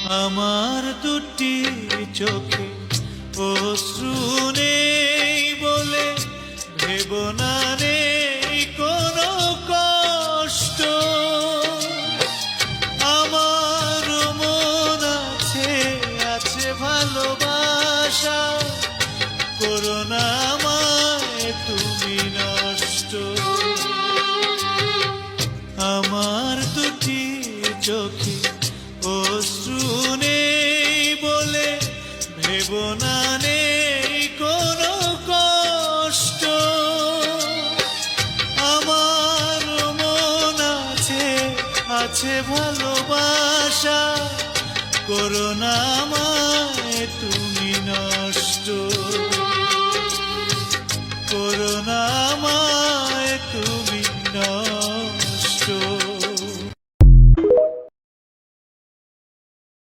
আমার দুটি চোখে অশ্রু নেই বলে ভেব না নেই কোনো কষ্ট। আমার মন আছে আছে ভালোবাসা, করো না আমায় তুমি নষ্ট। আমার দুটি চোখে অশ্রু নেই বলে ভেব না নেই কোনো কষ্ট। আমার মন আছে আছে ভালোবাসা, করো না আমায় তুমি নষ্ট। করো না আমায়